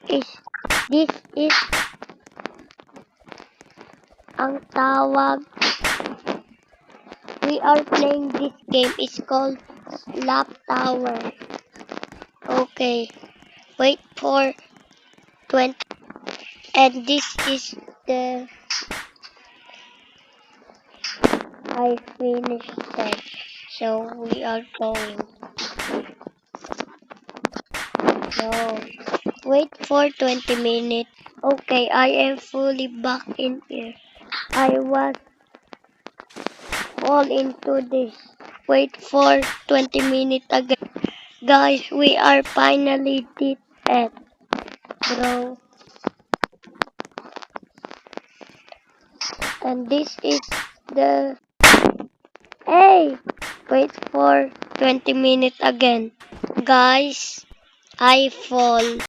is, this is ang tawag. We are playing this game. It's called Slap Tower. Okay. Wait for 20. And this is the... I finished that. So we are going. No. Wait for 20 minutes. Okay, I am fully back in here. I was all into this. Wait for 20 minutes again. Guys, we are finally did it. Bro. And this is the... Hey! Wait for 20 minutes again. Guys, I fall.